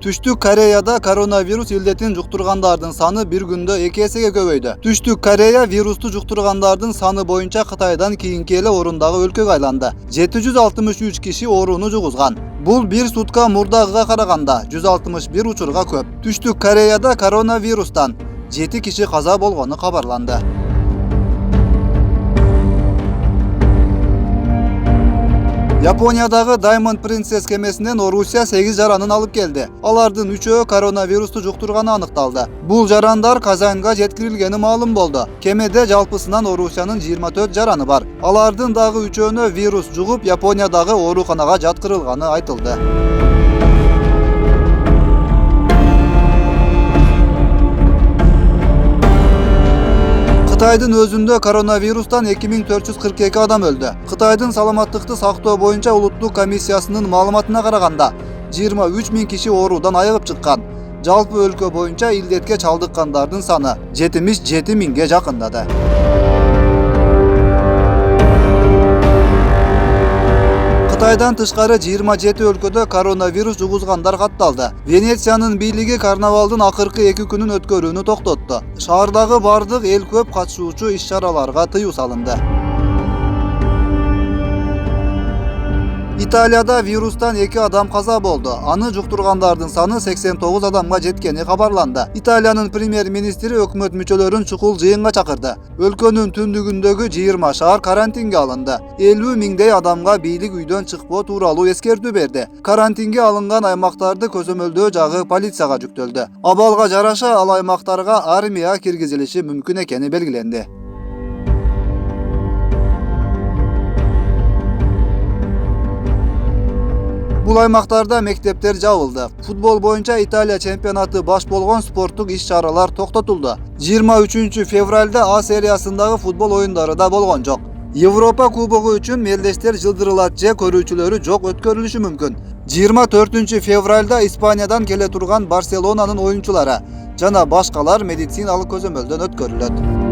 Түштүк Кореяда коронавирус илдетин жуктургандардын саны bir күндө 2 эсеге көбөйдү. Түштүк Корея вирусту жуктургандардын саны боюнча Кытайдан кийинки эле орундагы өлкөгө айланды. 763 киши ооруну жугузган. Бул bir сутка мурдагыга караганда 161 учурга көп. Түштүк Кореяда коронавирустан 7 киши каза болгону кабарланды. Япониядагы Diamond Princess кемесинен Орусия 8 жаранын алып келди. Алардын 3-өө коронавирусту жуктурганы аныкталды. Бул жарандар Казанга жеткирилгени маалым болду. Кемеде жалпысынан Орусиянын 24 жараны бар. Алардын дагы 3-өөнө вирус жугуп, Япониядагы ооруканага жаткырылганы айтылды. Кытайдын өзүндө коронавирустан 2442 адам өлдү. Кытайдын саламаттыкты сактоо боюнча улуттук комиссиясынын маалыматына караганда 23 000 киши оорудан айыгып чыккан. Жалпы өлкө боюнча илдетке чалдыккандардын саны 77 000ге жакындады. Кытайдан тышкары 27 өлкөдө коронавирус жугузгандар катталды. Венециянын бийлиги карнавалдын акыркы 2 күнүн өткөрүүнү токтотту. Шаардагы бардык эл көп катышуучу иш-чараларга тыюу салынды. Италияда вирустан 2 адам каза болду. Аны жуктургандардын саны 89 адамга жеткени кабарланды. Италиянын премьер-министри өкмөт мүчөлөрүн чукул жыйынга чакырды. Өлкөнүн түндүгүндөгү 20 шаар карантинге алынды. 50 000 адамга бийлик үйдөн чыкпоо тууралуу эскертүү берди. Карантинге алынган аймактарды көзөмөлдөө жагы полицияга жүктөлдү. Абалга жараша ал аймактарга армия киргизилиши мүмкүн экени белгиленди. Бул аймактарда мектептер жабылды. Футбол боюнча Италия чемпионаты баш болгон спорттук иш-чаралар токтотулду. 23 февралда А сериясындагы футбол оюндары да болгон жок. Европа кубогу үчүн мелдештер жылдырылат же көрүүчүлөрү жок өткөрүлүшү мүмкүн. 24 февралда Испаниядан келе турган Барселонанын оюнчулары жана башкалар медициналык көзөмөлдөн өткөрүлөт.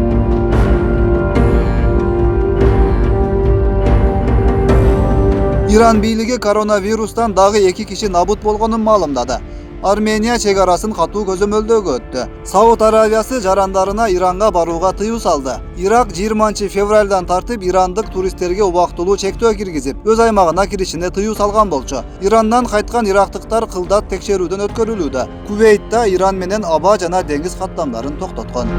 Иран бийлиги коронавирустан дагы 2 киши набут болгонун маалымдады. Армения чек арасын катуу көзөмөлдөөгө өттү. Сауд Аравиясы жарандарына Иранга барууга тыюу салды. Ирак 20 февралдан тартып ирандык туристтерге убактылуу чектөө киргизип, өз аймагына киришине тыюу салган болчу. Ирандан кайткан ирактыктар кылдат текшерүүдөн өткөрүлүүдө. Кувейтта Иран менен аба жана деңиз каттамдарын токтоткон.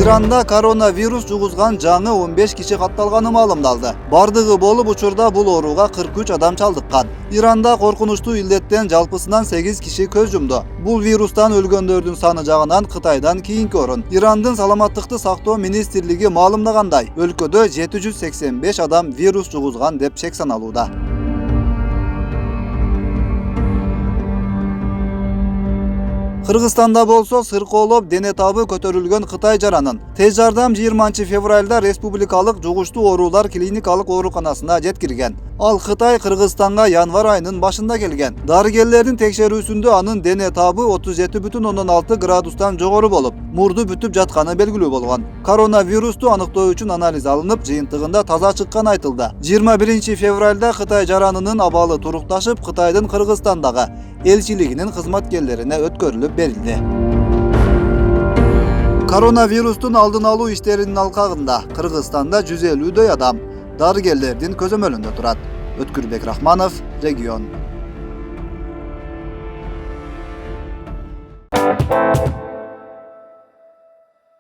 Иранда коронавирус жугузган жаңы 15 киши катталганы маалымдалды. Бардыгы болуп учурда бул ооруга 43 адам чалдыккан. Иранда коркунучтуу илдеттен жалпысынан 8 киши көз жумду. Бул вирустан өлгөндөрдүн саны жагынан Кытайдан кийинки орун. Ирандын саламаттыкты сактоо министрлиги маалымдагандай, өлкөдө 785 адам вирус жугузган деп чек саналууда. Кыргызстанда болсо сыркоолоп дене табы көтөрүлгөн Кытай жаранын тез жардам 20 февралда республикалык жугуштуу оорулар клиникалык ооруканасына жеткирген. Ал Кытай Кыргызстанга январ айынын башында келген. Дарыгерлердин текшерүүсүндө анын дене табы 37,6 градустан жогору болуп, мурду бүтүп жатканы белгилүү болгон. Коронавирусту аныктоо үчүн анализ алынып, жыйынтыгында таза чыкканы айтылды. 21 февралда Кытай жаранынын абалы турукташып, Кытайдын Кыргызстандагы элчилигинин кызматкерлерине өткөрүлүп берилди. Коронавирустун алдын алуу иштеринин алкагында Кыргызстанда 150дөй адам дарыгерлердин көзөмөлүндө турат. Өткүрбек Рахманов, Регион.